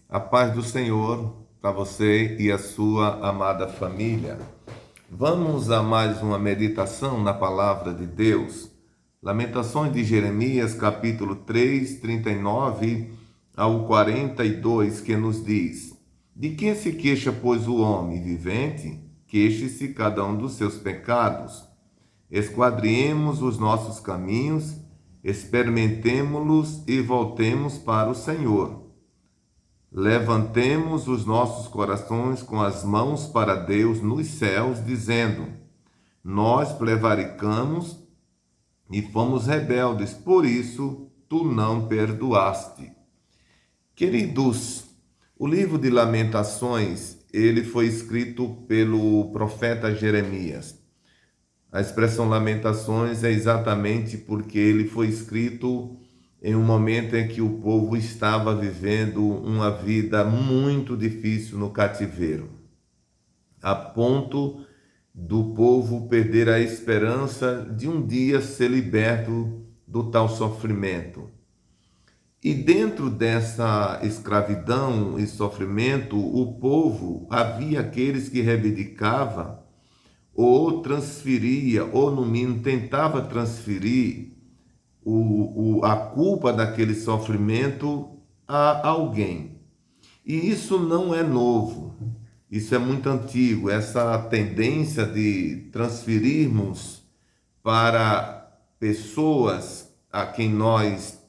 A paz do Senhor para você e a sua amada família. Vamos a mais uma meditação na palavra de Deus. Lamentações de Jeremias, capítulo 3, 39 ao 42, que nos diz: De que se queixa, pois, o homem vivente? Queixe-se cada um dos seus pecados. Esquadriemos os nossos caminhos, experimentemo-los e voltemos para o Senhor. Levantemos os nossos corações com as mãos para Deus nos céus, dizendo: Nós prevaricamos e fomos rebeldes, por isso tu não perdoaste. Queridos, o livro de Lamentações, ele foi escrito pelo profeta Jeremias. A expressão lamentações é exatamente porque ele foi escrito em um momento em que o povo estava vivendo uma vida muito difícil no cativeiro, a ponto do povo perder a esperança de um dia ser liberto do tal sofrimento. E dentro dessa escravidão e sofrimento, o povo, havia aqueles que reivindicavam ou transferia, ou no mínimo tentava transferir a culpa daquele sofrimento a alguém. E isso não é novo, isso é muito antigo, essa tendência de transferirmos para pessoas a quem nós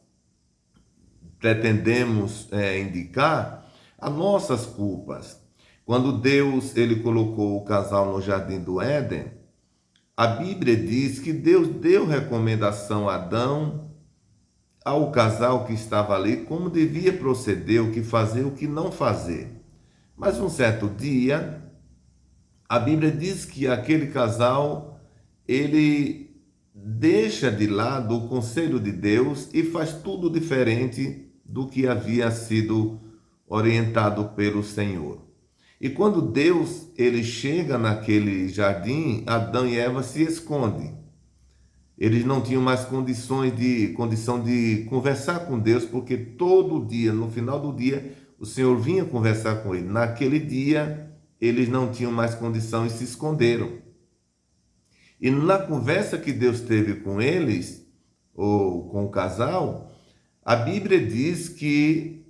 pretendemos indicar as nossas culpas. Quando Deus ele colocou o casal no jardim do Éden, a Bíblia diz que Deus deu recomendação a Adão, ao casal que estava ali, como devia proceder, o que fazer, o que não fazer. Mas um certo dia, a Bíblia diz que aquele casal, ele deixa de lado o conselho de Deus e faz tudo diferente do que havia sido orientado pelo Senhor. E quando Deus ele chega naquele jardim, Adão e Eva se escondem. Eles não tinham mais condição de conversar com Deus, porque todo dia, no final do dia, o Senhor vinha conversar com ele. Naquele dia, eles não tinham mais condição e se esconderam. E na conversa que Deus teve com eles, ou com o casal, a Bíblia diz que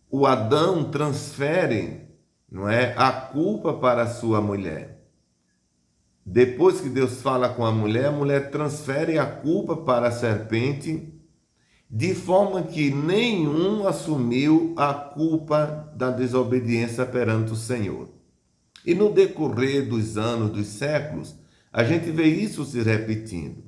o Adão transfere, não é, a culpa para a sua mulher. Depois que Deus fala com a mulher transfere a culpa para a serpente, de forma que nenhum assumiu a culpa da desobediência perante o Senhor. E no decorrer dos anos, dos séculos, a gente vê isso se repetindo.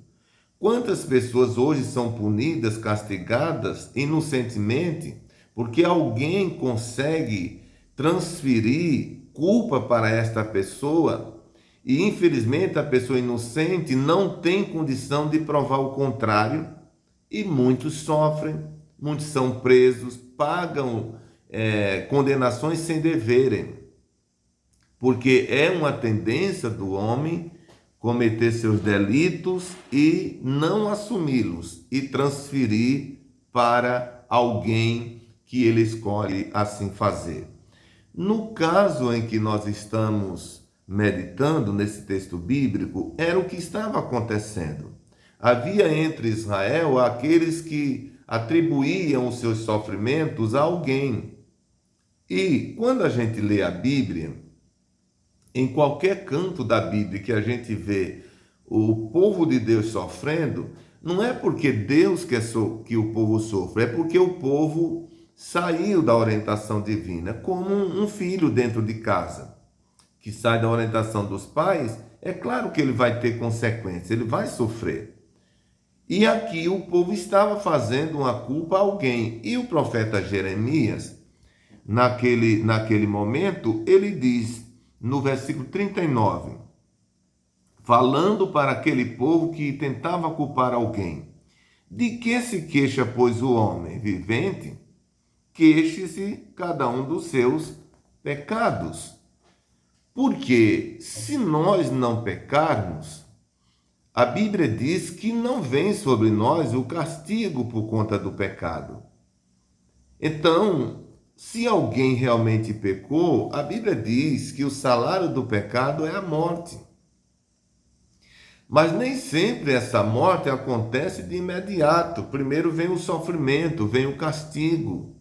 Quantas pessoas hoje são punidas, castigadas inocentemente, porque alguém consegue transferir culpa para esta pessoa e infelizmente a pessoa inocente não tem condição de provar o contrário e muitos sofrem, muitos são presos, pagam condenações sem deverem, porque é uma tendência do homem cometer seus delitos e não assumi-los e transferir para alguém que ele escolhe assim fazer. No caso em que nós estamos meditando nesse texto bíblico, era o que estava acontecendo. Havia entre Israel aqueles que atribuíam os seus sofrimentos a alguém. E quando a gente lê a Bíblia, em qualquer canto da Bíblia que a gente vê o povo de Deus sofrendo, não é porque Deus quer que o povo sofra, é porque o povo saiu da orientação divina, como um filho dentro de casa que sai da orientação dos pais, é claro que ele vai ter consequências, ele vai sofrer. E aqui o povo estava fazendo uma culpa a alguém. E o profeta Jeremias, naquele momento, ele diz, no versículo 39, falando para aquele povo que tentava culpar alguém: De que se queixa, pois, o homem vivente? Queixe-se cada um dos seus pecados. Porque se nós não pecarmos, a Bíblia diz que não vem sobre nós o castigo por conta do pecado. Então, se alguém realmente pecou, a Bíblia diz que o salário do pecado é a morte. Mas nem sempre essa morte acontece de imediato. Primeiro vem o sofrimento, vem o castigo.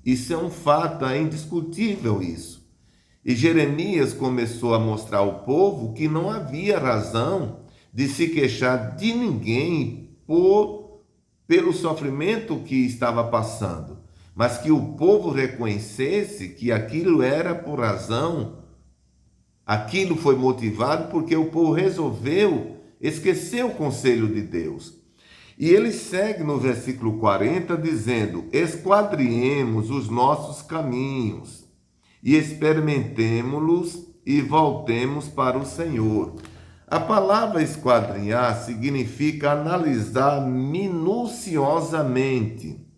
Isso é um fato, é indiscutível isso. E Jeremias começou a mostrar ao povo que não havia razão de se queixar de ninguém pelo sofrimento que estava passando, mas que o povo reconhecesse que aquilo era por razão, aquilo foi motivado porque o povo resolveu esquecer o conselho de Deus. E ele segue no versículo 40 dizendo: esquadriemos os nossos caminhos e experimentemo-los e voltemos para o Senhor. A palavra esquadrinhar significa analisar minuciosamente.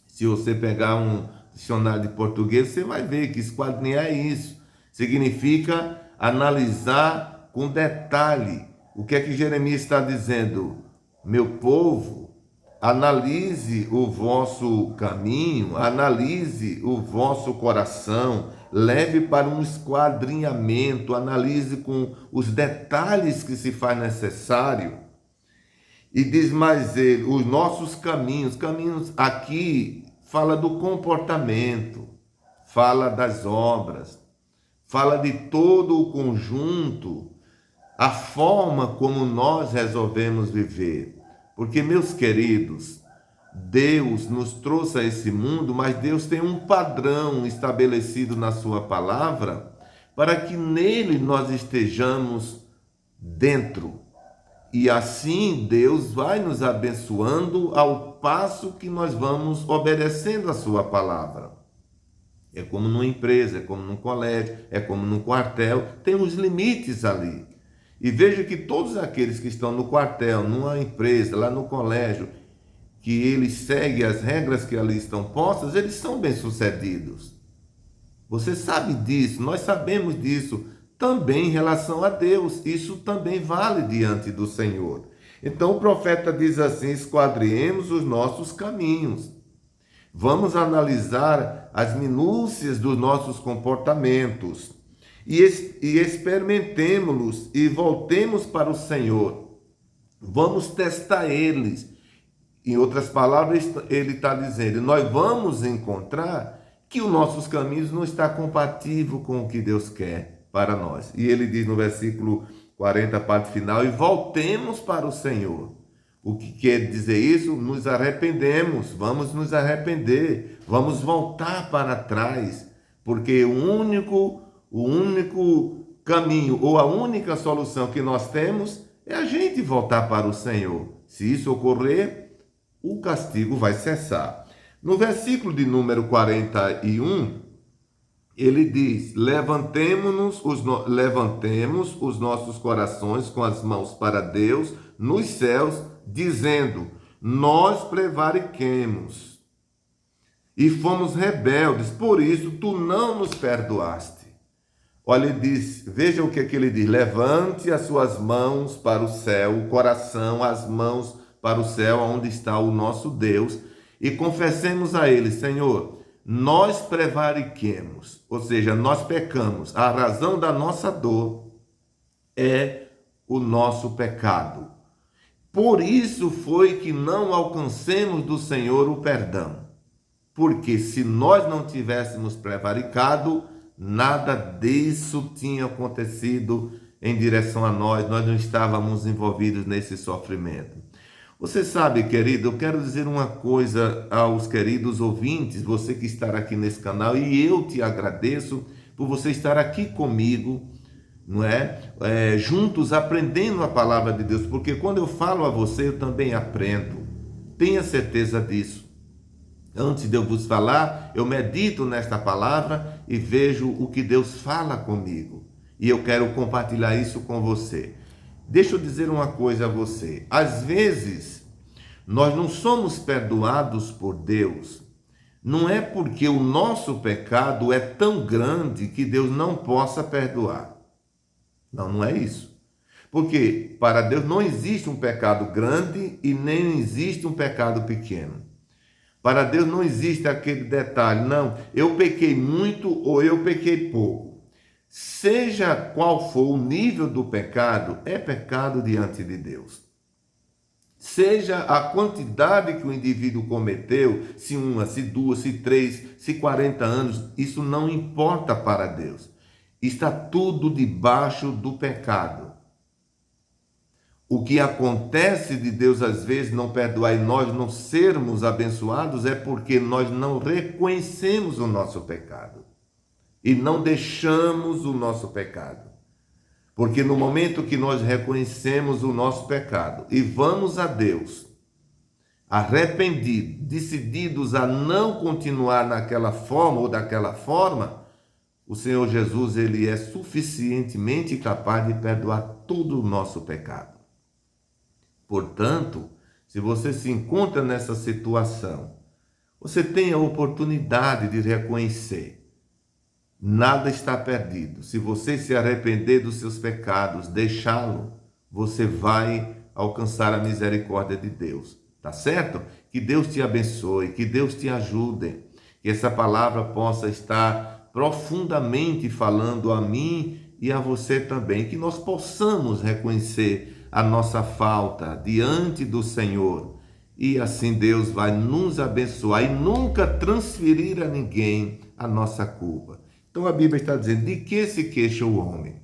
Se você pegar um dicionário de português, você vai ver que esquadrinhar é isso. Significa analisar com detalhe. O que é que Jeremias está dizendo? Meu povo, analise o vosso caminho, analise o vosso coração, leve para um esquadrinhamento, analise com os detalhes que se faz necessário. E diz mais ele, os nossos caminhos aqui fala do comportamento, fala das obras, fala de todo o conjunto, a forma como nós resolvemos viver. Porque, meus queridos, Deus nos trouxe a esse mundo, mas Deus tem um padrão estabelecido na sua palavra para que nele nós estejamos dentro. E assim Deus vai nos abençoando ao passo que nós vamos obedecendo a sua palavra. É como numa empresa, é como num colégio, é como num quartel, tem uns limites ali. E veja que todos aqueles que estão no quartel, numa empresa, lá no colégio, que eles seguem as regras que ali estão postas, eles são bem-sucedidos. Você sabe disso, nós sabemos disso também em relação a Deus. Isso também vale diante do Senhor. Então o profeta diz assim: esquadriemos os nossos caminhos. Vamos analisar as minúcias dos nossos comportamentos e experimentemos-los e voltemos para o Senhor. Vamos testar eles. Em outras palavras, ele está dizendo, nós vamos encontrar que os nossos caminhos não estão compatíveis com o que Deus quer para nós. E ele diz no versículo 40, parte final, e voltemos para o Senhor. O que quer dizer isso? Nos arrependemos, vamos nos arrepender, vamos voltar para trás, porque o único caminho ou a única solução que nós temos é a gente voltar para o Senhor. Se isso ocorrer, o castigo vai cessar. No versículo de número 41, ele diz: levantemos os nossos corações com as mãos para Deus nos céus, dizendo: nós prevariquemos e fomos rebeldes, por isso tu não nos perdoaste. Olha, ele diz, veja o que ele diz: levante as suas mãos para o céu, o coração, as mãos para o céu, onde está o nosso Deus, e confessemos a ele: Senhor, nós prevariquemos, ou seja, nós pecamos. A razão da nossa dor é o nosso pecado. Por isso foi que não alcancemos do Senhor o perdão. Porque se nós não tivéssemos prevaricado, nada disso tinha acontecido em direção a nós não estávamos envolvidos nesse sofrimento. Você sabe, querido, eu quero dizer uma coisa aos queridos ouvintes, você que está aqui nesse canal, e eu te agradeço por você estar aqui comigo, não é? Juntos aprendendo a palavra de Deus, porque quando eu falo a você, eu também aprendo. Tenha certeza disso. Antes de eu vos falar, eu medito nesta palavra e vejo o que Deus fala comigo. E eu quero compartilhar isso com você. Deixa eu dizer uma coisa a você. Às vezes, nós não somos perdoados por Deus. Não é porque o nosso pecado é tão grande que Deus não possa perdoar. Não, não é isso. Porque para Deus não existe um pecado grande e nem existe um pecado pequeno. Para Deus não existe aquele detalhe, não, eu pequei muito ou eu pequei pouco. Seja qual for o nível do pecado, é pecado diante de Deus. Seja a quantidade que o indivíduo cometeu, se uma, se duas, se três, se 40 anos, isso não importa para Deus. Está tudo debaixo do pecado. O que acontece de Deus às vezes não perdoar e nós não sermos abençoados é porque nós não reconhecemos o nosso pecado e não deixamos o nosso pecado. Porque no momento que nós reconhecemos o nosso pecado e vamos a Deus arrependidos, decididos a não continuar naquela forma ou daquela forma, o Senhor Jesus, ele é suficientemente capaz de perdoar todo o nosso pecado. Portanto, se você se encontra nessa situação, você tem a oportunidade de reconhecer. Nada está perdido. Se você se arrepender dos seus pecados, deixá-lo, você vai alcançar a misericórdia de Deus. Tá certo? Que Deus te abençoe, que Deus te ajude, que essa palavra possa estar profundamente falando a mim e a você também, que nós possamos reconhecer a nossa falta diante do Senhor, e assim Deus vai nos abençoar e nunca transferir a ninguém a nossa culpa. Então a Bíblia está dizendo, de que se queixa o homem?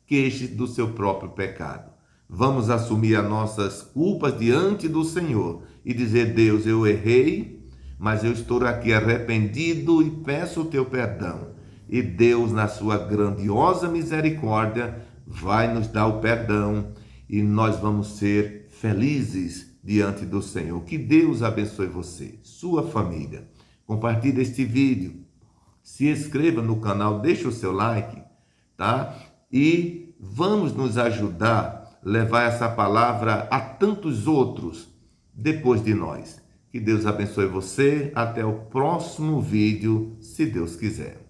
Queixe do seu próprio pecado. Vamos assumir as nossas culpas diante do Senhor e dizer, Deus, eu errei, mas eu estou aqui arrependido e peço o teu perdão. E Deus, na sua grandiosa misericórdia, vai nos dar o perdão e nós vamos ser felizes diante do Senhor. Que Deus abençoe você, sua família. Compartilhe este vídeo, se inscreva no canal, deixe o seu like, tá? E vamos nos ajudar a levar essa palavra a tantos outros depois de nós. Que Deus abençoe você. Até o próximo vídeo, se Deus quiser.